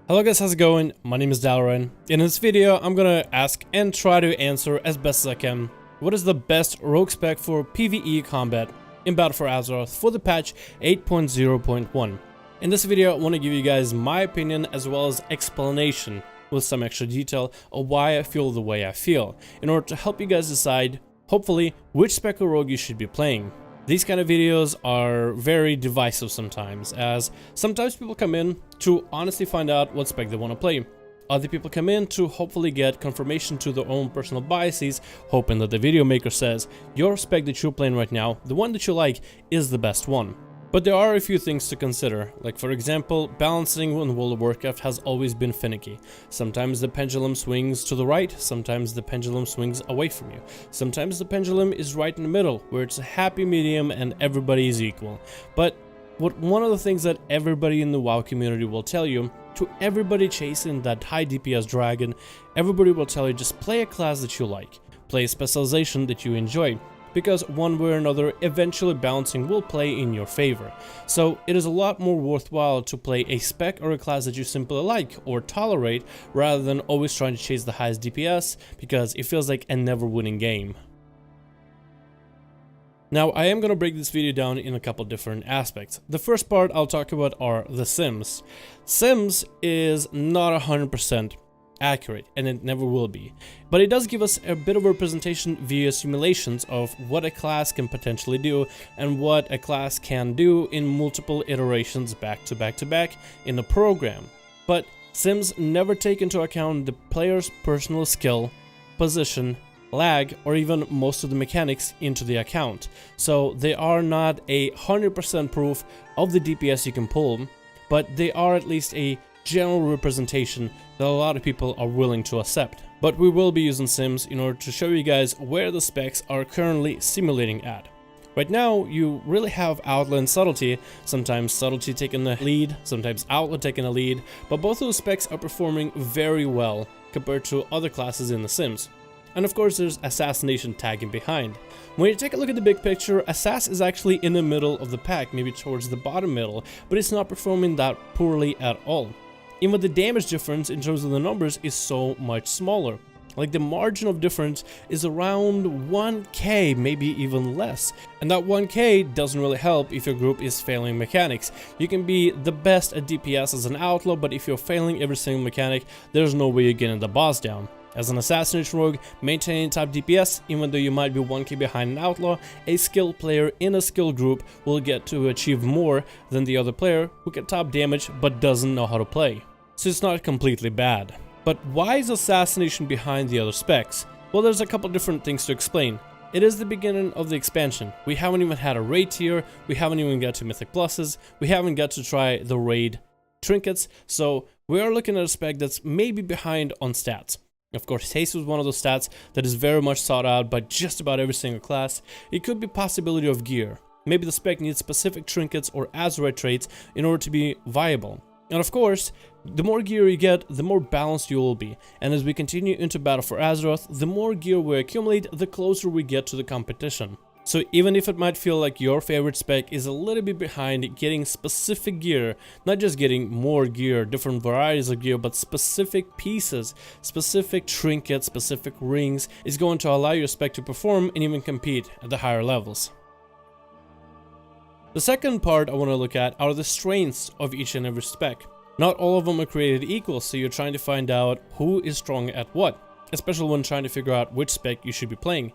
Hello guys, how's it going? My name is Dalren. In this video, I'm gonna ask and try to answer as best as I can, what is the best rogue spec for PVE combat in Battle for Azeroth for the patch 8.0.1. In this video, I want to give you guys my opinion as well as explanation with some extra detail of why I feel the way I feel, in order to help you guys decide, hopefully, which spec or rogue you should be playing. These kind of videos are very divisive sometimes, as sometimes people come in to honestly find out what spec they want to play. Other people come in to hopefully get confirmation to their own personal biases, hoping that the video maker says, your spec that you're playing right now, the one that you like, is the best one. But there are a few things to consider, like for example, balancing in World of Warcraft has always been finicky. Sometimes the pendulum swings to the right, sometimes the pendulum swings away from you. Sometimes the pendulum is right in the middle, where it's a happy medium and everybody is equal. But one of the things that everybody in the WoW community will tell you, to everybody chasing that high DPS dragon, everybody will tell you just play a class that you like, play a specialization that you enjoy. Because one way or another, eventually balancing will play in your favor. So it is a lot more worthwhile to play a spec or a class that you simply like or tolerate, rather than always trying to chase the highest DPS, because it feels like a never winning game. Now, I am going to break this video down in a couple different aspects. The first part I'll talk about are the Sims. Sims is not 100% accurate, and it never will be, but it does give us a bit of representation via simulations of what a class can potentially do and what a class can do in multiple iterations back to back in the program. But Sims never take into account the player's personal skill, position, lag, or even most of the mechanics into the account, so they are not 100% proof of the DPS you can pull, but they are at least a general representation that a lot of people are willing to accept. But we will be using Sims in order to show you guys where the specs are currently simulating at. Right now, you really have Outlaw and Subtlety, sometimes Subtlety taking the lead, sometimes Outlaw taking the lead, but both of those specs are performing very well compared to other classes in the Sims. And of course, there's Assassination tagging behind. When you take a look at the big picture, Assass is actually in the middle of the pack, maybe towards the bottom middle, but it's not performing that poorly at all. Even the damage difference in terms of the numbers is so much smaller. Like the margin of difference is around 1k, maybe even less. And that 1k doesn't really help if your group is failing mechanics. You can be the best at DPS as an Outlaw, but if you're failing every single mechanic, there's no way you're getting the boss down. As an Assassination Rogue, maintaining top DPS, even though you might be 1k behind an Outlaw, a skilled player in a skilled group will get to achieve more than the other player who can top damage but doesn't know how to play. So it's not completely bad. But why is Assassination behind the other specs? Well, there's a couple different things to explain. It is the beginning of the expansion. We haven't even had a raid tier, we haven't even got to Mythic Pluses, we haven't got to try the raid trinkets, so we are looking at a spec that's maybe behind on stats. Of course, haste was one of those stats that is very much sought out by just about every single class. It could be possibility of gear. Maybe the spec needs specific trinkets or Azurite traits in order to be viable. And of course, the more gear you get, the more balanced you will be. And as we continue into Battle for Azeroth, the more gear we accumulate, the closer we get to the competition. So even if it might feel like your favorite spec is a little bit behind getting specific gear, not just getting more gear, different varieties of gear, but specific pieces, specific trinkets, specific rings, is going to allow your spec to perform and even compete at the higher levels. The second part I want to look at are the strengths of each and every spec. Not all of them are created equal, so you're trying to find out who is strong at what, especially when trying to figure out which spec you should be playing.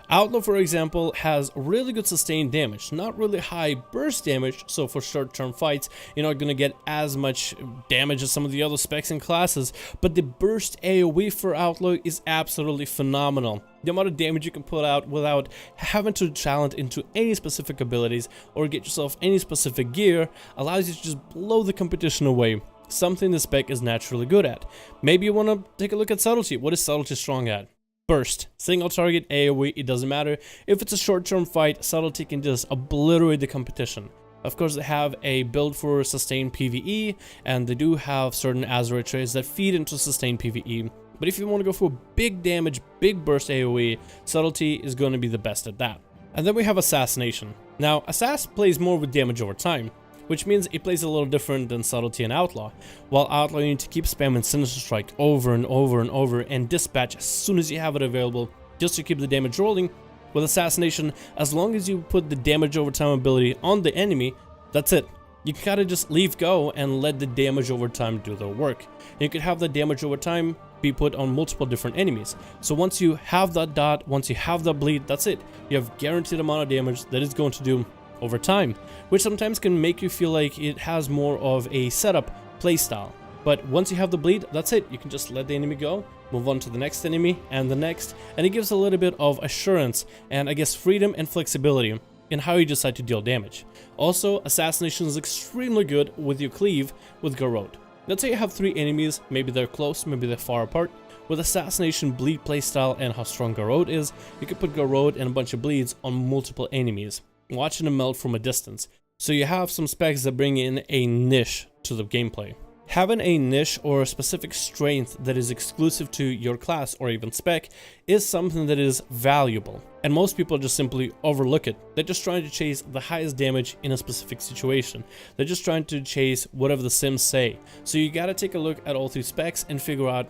Outlaw, for example, has really good sustained damage, not really high burst damage, so for short-term fights, you're not going to get as much damage as some of the other specs and classes, but the burst AoE for Outlaw is absolutely phenomenal. The amount of damage you can put out without having to challenge into any specific abilities or get yourself any specific gear allows you to just blow the competition away, something the spec is naturally good at. Maybe you want to take a look at Subtlety. What is Subtlety strong at? Burst. Single target AoE, it doesn't matter. If it's a short-term fight, Subtlety can just obliterate the competition. Of course, they have a build for sustained PVE, and they do have certain Azurite traits that feed into sustained PVE. But if you want to go for big damage, big burst AoE, Subtlety is going to be the best at that. And then we have Assassination. Now, Assass plays more with damage over time. which means it plays a little different than Subtlety and Outlaw. While Outlaw, you need to keep spamming Sinister Strike over and over and over and dispatch as soon as you have it available just to keep the damage rolling. With Assassination, as long as you put the damage over time ability on the enemy, that's it. You can kind of just leave go and let the damage over time do the work. And you can have the damage over time be put on multiple different enemies. So once you have that dot, once you have that bleed, that's it. You have guaranteed amount of damage that it's going to do over time, which sometimes can make you feel like it has more of a setup playstyle. But once you have the bleed, that's it. You can just let the enemy go, move on to the next enemy and the next, and it gives a little bit of assurance and I guess freedom and flexibility in how you decide to deal damage. Also, Assassination is extremely good with your cleave with Garrote. Let's say you have 3 enemies, maybe they're close, maybe they're far apart. With Assassination bleed playstyle and how strong Garrote is, you can put Garrote and a bunch of bleeds on multiple enemies, watching them melt from a distance. So you have some specs that bring in a niche to the gameplay. Having a niche or a specific strength that is exclusive to your class or even spec is something that is valuable, and most people just simply overlook it. They're just trying to chase the highest damage in a specific situation. They're just trying to chase whatever the sims say. So you gotta take a look at all 3 specs and figure out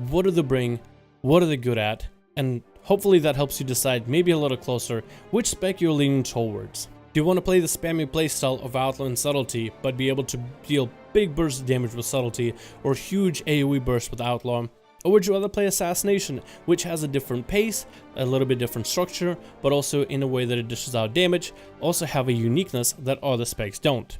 what do they bring, what are they good at, and hopefully that helps you decide maybe a little closer which spec you're leaning towards. Do you want to play the spammy playstyle of Outlaw and Subtlety, but be able to deal big bursts of damage with Subtlety, or huge AoE bursts with Outlaw? Or would you rather play Assassination, which has a different pace, a little bit different structure, but also in a way that it dishes out damage, also have a uniqueness that other specs don't?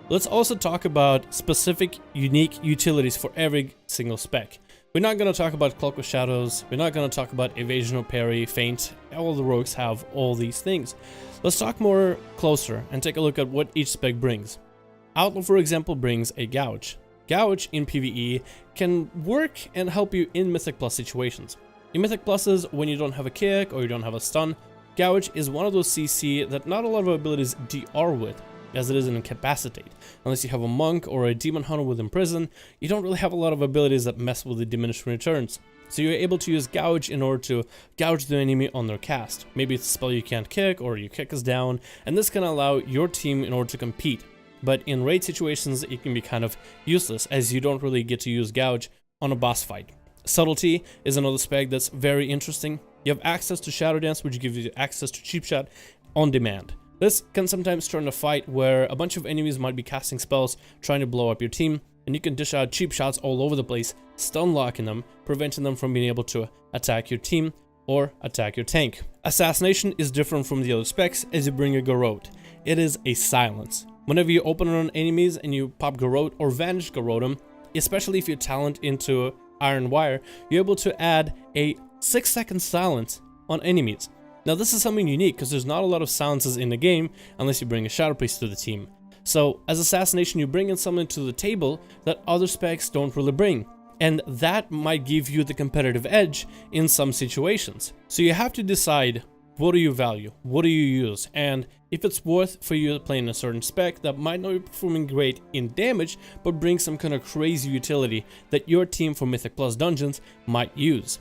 Let's also talk about specific unique utilities for every single spec. We're not going to talk about Cloak of Shadows, we're not going to talk about Evasion or Parry, Feint. All the rogues have all these things. Let's talk more closer and take a look at what each spec brings. Outlaw, for example, brings a Gouge. Gouge in PVE can work and help you in Mythic Plus situations. In Mythic Pluses, when you don't have a kick or you don't have a stun, Gouge is one of those CC that not a lot of abilities DR with, as it is an Incapacitate. Unless you have a Monk or a Demon Hunter with Imprison, you don't really have a lot of abilities that mess with the diminished returns. So you're able to use Gouge in order to gouge the enemy on their cast. Maybe it's a spell you can't kick, or your kick is down, and this can allow your team in order to compete. But in raid situations, it can be kind of useless, as you don't really get to use Gouge on a boss fight. Subtlety is another spec that's very interesting. You have access to Shadow Dance, which gives you access to Cheap Shot on demand. This can sometimes turn a fight where a bunch of enemies might be casting spells trying to blow up your team, and you can dish out cheap shots all over the place, stun locking them, preventing them from being able to attack your team or attack your tank. Assassination is different from the other specs as you bring a Garrote. It is a silence. Whenever you open on enemies and you pop Garrote or Vanish Garrote them, especially if you talent into Iron Wire, you're able to add a 6-second silence on enemies. Now this is something unique because there's not a lot of silences in the game unless you bring a Shadow Priest to the team. So as Assassination, you bring in something to the table that other specs don't really bring, and that might give you the competitive edge in some situations. So you have to decide, what do you value, what do you use, and if it's worth for you playing a certain spec that might not be performing great in damage but brings some kind of crazy utility that your team for Mythic Plus dungeons might use.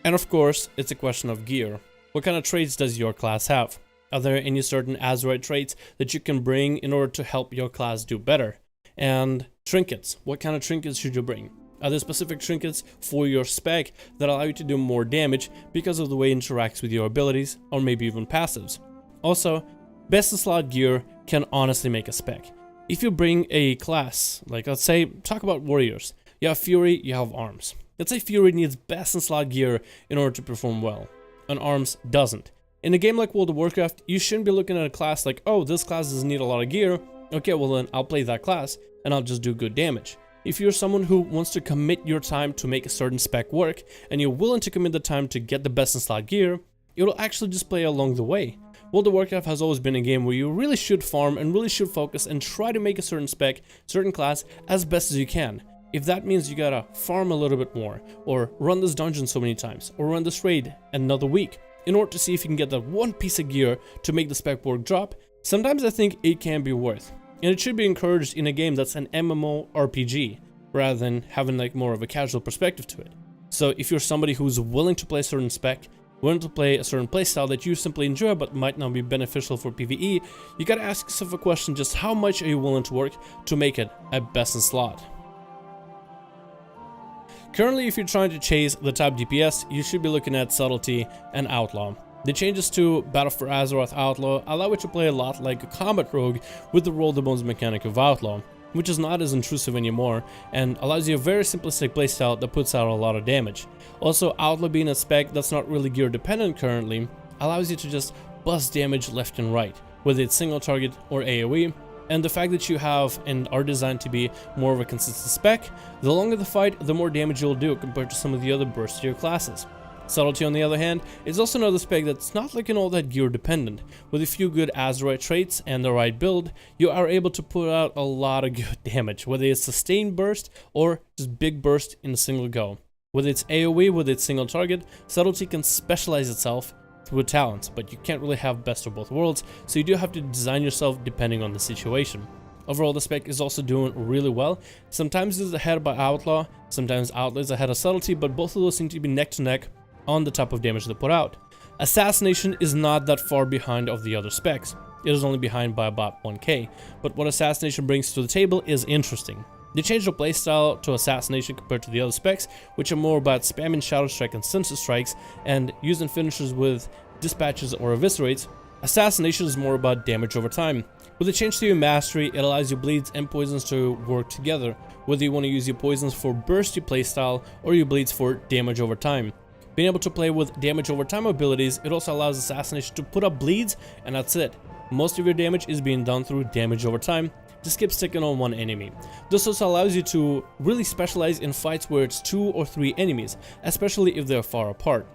And of course, it's a question of gear. What kind of traits does your class have? Are there any certain Azurite traits that you can bring in order to help your class do better? And trinkets. What kind of trinkets should you bring? Are there specific trinkets for your spec that allow you to do more damage because of the way it interacts with your abilities, or maybe even passives? Also, best in slot gear can honestly make a spec. If you bring a class, like let's say, talk about warriors. You have Fury, you have Arms. Let's say Fury needs best in slot gear in order to perform well, and Arms doesn't. In a game like World of Warcraft, you shouldn't be looking at a class like, oh, this class doesn't need a lot of gear. Okay, well then I'll play that class and I'll just do good damage. If you're someone who wants to commit your time to make a certain spec work, and you're willing to commit the time to get the best in slot gear, it'll actually just play along the way. World of Warcraft has always been a game where you really should farm and really should focus and try to make a certain spec, certain class, as best as you can. If that means you gotta farm a little bit more, or run this dungeon so many times, or run this raid another week, in order to see if you can get that one piece of gear to make the spec work drop, sometimes I think it can be worth. And it should be encouraged in a game that's an MMORPG, rather than having like more of a casual perspective to it. So if you're somebody who's willing to play a certain spec, When to play a certain playstyle that you simply enjoy but might not be beneficial for PvE, you gotta ask yourself a question: just how much are you willing to work to make it a best in slot? Currently, if you're trying to chase the top DPS, you should be looking at Subtlety and Outlaw. The changes to Battle for Azeroth Outlaw allow you to play a lot like a combat rogue with the roll the bones mechanic of Outlaw, which is not as intrusive anymore and allows you a very simplistic playstyle that puts out a lot of damage. Also, Outlaw being a spec that's not really gear dependent currently allows you to just bust damage left and right, whether it's single target or AoE, and the fact that you have and are designed to be more of a consistent spec, the longer the fight, the more damage you'll do compared to some of the other burstier classes. Subtlety, on the other hand, is also another spec that's not looking all that gear dependent. With a few good Azeroth traits and the right build, you are able to put out a lot of good damage, whether it's sustained burst or just big burst in a single go. Whether it's AoE, whether it's single target, Subtlety can specialize itself through talents, but you can't really have best of both worlds, so you do have to design yourself depending on the situation. Overall, the spec is also doing really well. Sometimes it's ahead by Outlaw, sometimes Outlaw is ahead of Subtlety, but both of those seem to be neck to neck on the type of damage they put out. Assassination is not that far behind of the other specs. It is only behind by about 1k, but what Assassination brings to the table is interesting. They changed the playstyle to Assassination compared to the other specs, which are more about spamming Shadow Strike and Sensor Strikes and using finishers with Dispatches or Eviscerates. Assassination is more about damage over time. With the change to your mastery, it allows your bleeds and poisons to work together, whether you want to use your poisons for bursty playstyle or your bleeds for damage over time. Being able to play with damage over time abilities, it also allows Assassination to put up bleeds, and that's it. Most of your damage is being done through damage over time. Just keep sticking on one enemy. This also allows you to really specialize in fights where it's 2 or 3 enemies, especially if they're far apart.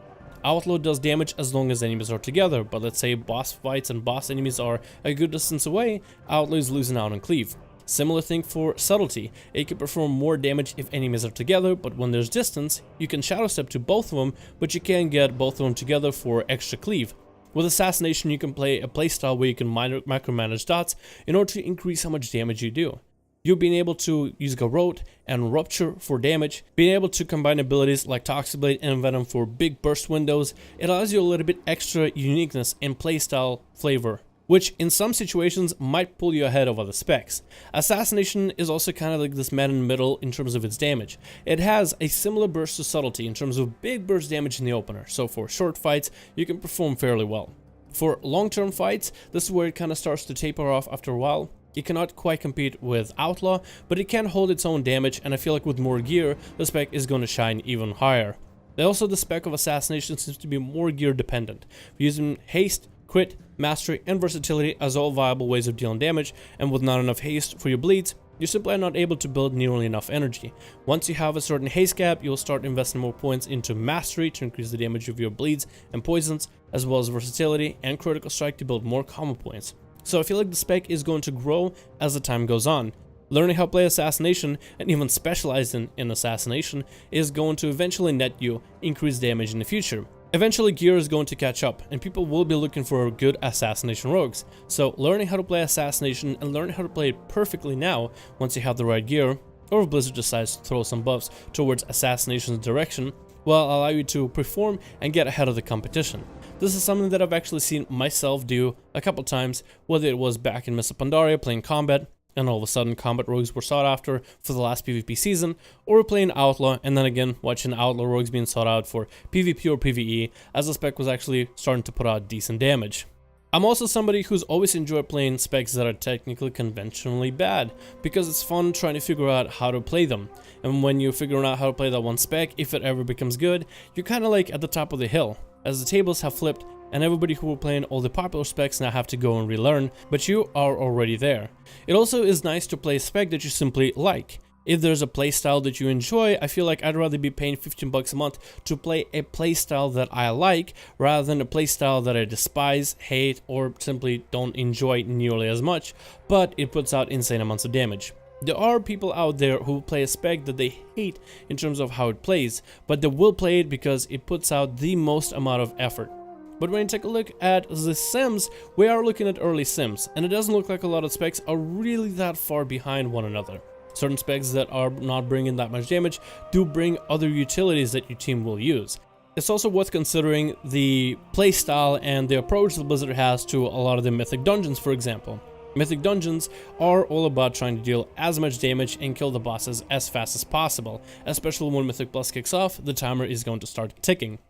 Outlaw does damage as long as enemies are together, but let's say boss fights and boss enemies are a good distance away, Outlaw is losing out on cleave. Similar thing for Subtlety. It can perform more damage if enemies are together, but when there's distance, you can shadow step to both of them, but you can't get both of them together for extra cleave. With Assassination, you can play a playstyle where you can micromanage dots in order to increase how much damage you do. You being able to use Garrote and Rupture for damage, being able to combine abilities like Toxic Blade and Venom for big burst windows, it allows you a little bit extra uniqueness and playstyle flavor, which in some situations might pull you ahead of other specs. Assassination is also kind of like this man in the middle in terms of its damage. It has a similar burst to Subtlety in terms of big burst damage in the opener, so for short fights, you can perform fairly well. For long-term fights, this is where it kind of starts to taper off after a while. It cannot quite compete with Outlaw, but it can hold its own damage, and I feel like with more gear, the spec is going to shine even higher. Also, the spec of Assassination seems to be more gear dependent, using haste, crit, mastery, and versatility as all viable ways of dealing damage, and with not enough haste for your bleeds, you simply are not able to build nearly enough energy. Once you have a certain haste gap, you'll start investing more points into mastery to increase the damage of your bleeds and poisons, as well as versatility and critical strike to build more combo points. So I feel like the spec is going to grow as the time goes on. Learning how to play Assassination and even specializing in Assassination is going to eventually net you increased damage in the future. Eventually gear is going to catch up and people will be looking for good Assassination rogues. So learning how to play Assassination and learning how to play it perfectly now once you have the right gear, or if Blizzard decides to throw some buffs towards Assassination's direction, will allow you to perform and get ahead of the competition. This is something that I've actually seen myself do a couple times, whether it was back in Mists of Pandaria playing combat, and all of a sudden combat rogues were sought after for the last PvP season, or playing Outlaw, and then again watching Outlaw rogues being sought out for PvP or PvE, as the spec was actually starting to put out decent damage. I'm also somebody who's always enjoyed playing specs that are technically conventionally bad, because it's fun trying to figure out how to play them. And when you're figuring out how to play that one spec, if it ever becomes good, you're kind of like at the top of the hill, as the tables have flipped and everybody who were playing all the popular specs now have to go and relearn, but you are already there. It also is nice to play a spec that you simply like. If there's a playstyle that you enjoy, I feel like I'd rather be paying 15 bucks a month to play a playstyle that I like, rather than a playstyle that I despise, hate, or simply don't enjoy nearly as much, but it puts out insane amounts of damage. There are people out there who play a spec that they hate in terms of how it plays, but they will play it because it puts out the most amount of effort. But when you take a look at the Sims, we are looking at early Sims, and it doesn't look like a lot of specs are really that far behind one another. Certain specs that are not bringing that much damage do bring other utilities that your team will use. It's also worth considering the playstyle and the approach that Blizzard has to a lot of the mythic dungeons, for example. Mythic dungeons are all about trying to deal as much damage and kill the bosses as fast as possible, especially when Mythic Plus kicks off, the timer is going to start ticking.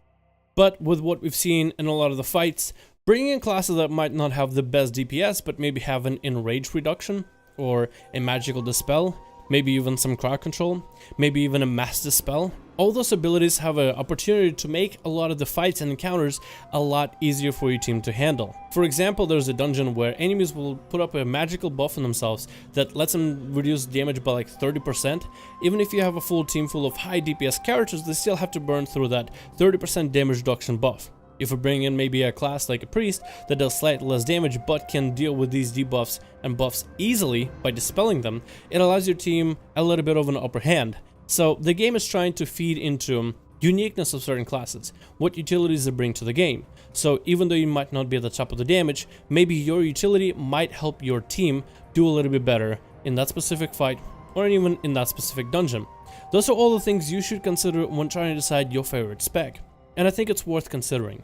But with what we've seen in a lot of the fights, bringing in classes that might not have the best DPS but maybe have an enrage reduction, or a magical dispel, maybe even some crowd control, maybe even a mass dispel. All those abilities have an opportunity to make a lot of the fights and encounters a lot easier for your team to handle. For example, there's a dungeon where enemies will put up a magical buff on themselves that lets them reduce damage by like 30%. Even if you have a full team full of high DPS characters, they still have to burn through that 30% damage reduction buff. If we bring in maybe a class like a priest that does slightly less damage but can deal with these debuffs and buffs easily by dispelling them, it allows your team a little bit of an upper hand. So the game is trying to feed into uniqueness of certain classes, what utilities they bring to the game. So even though you might not be at the top of the damage, maybe your utility might help your team do a little bit better in that specific fight or even in that specific dungeon. Those are all the things you should consider when trying to decide your favorite spec, and I think it's worth considering.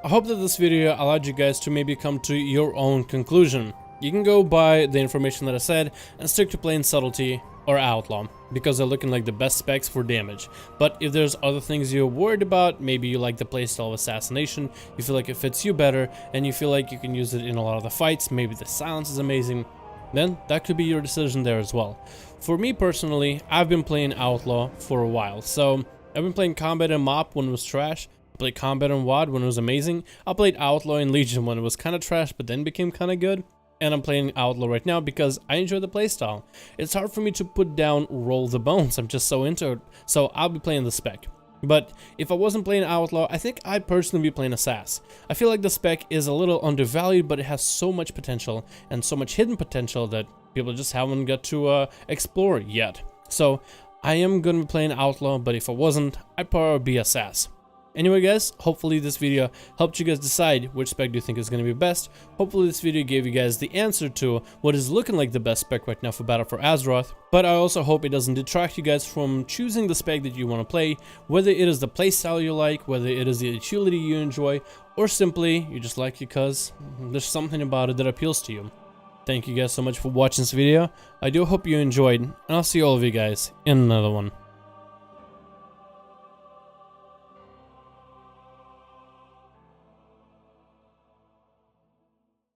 I hope that this video allowed you guys to maybe come to your own conclusion. You can go by the information that I said and stick to playing Subtlety or Outlaw, because they're looking like the best specs for damage. But if there's other things you're worried about, maybe you like the playstyle of Assassination, you feel like it fits you better, and you feel like you can use it in a lot of the fights, maybe the silence is amazing, then that could be your decision there as well. For me personally, I've been playing Outlaw for a while, so I've been playing Combat and MoP when it was trash. I played Combat and WoD when it was amazing. I played Outlaw and Legion when it was kind of trash but then became kind of good. And I'm playing Outlaw right now because I enjoy the playstyle. It's hard for me to put down Roll the Bones, I'm just so into it, so I'll be playing the spec. But if I wasn't playing Outlaw, I think I'd personally be playing Assass. I feel like the spec is a little undervalued, but it has so much potential and so much hidden potential that people just haven't got to explore yet. So I am going to be playing Outlaw, but if I wasn't, I'd probably be Assass. Anyway guys, hopefully this video helped you guys decide which spec do you think is going to be best. Hopefully this video gave you guys the answer to what is looking like the best spec right now for Battle for Azeroth. But I also hope it doesn't detract you guys from choosing the spec that you want to play, whether it is the playstyle you like, whether it is the utility you enjoy, or simply you just like it because there's something about it that appeals to you. Thank you guys so much for watching this video. I do hope you enjoyed, and I'll see all of you guys in another one.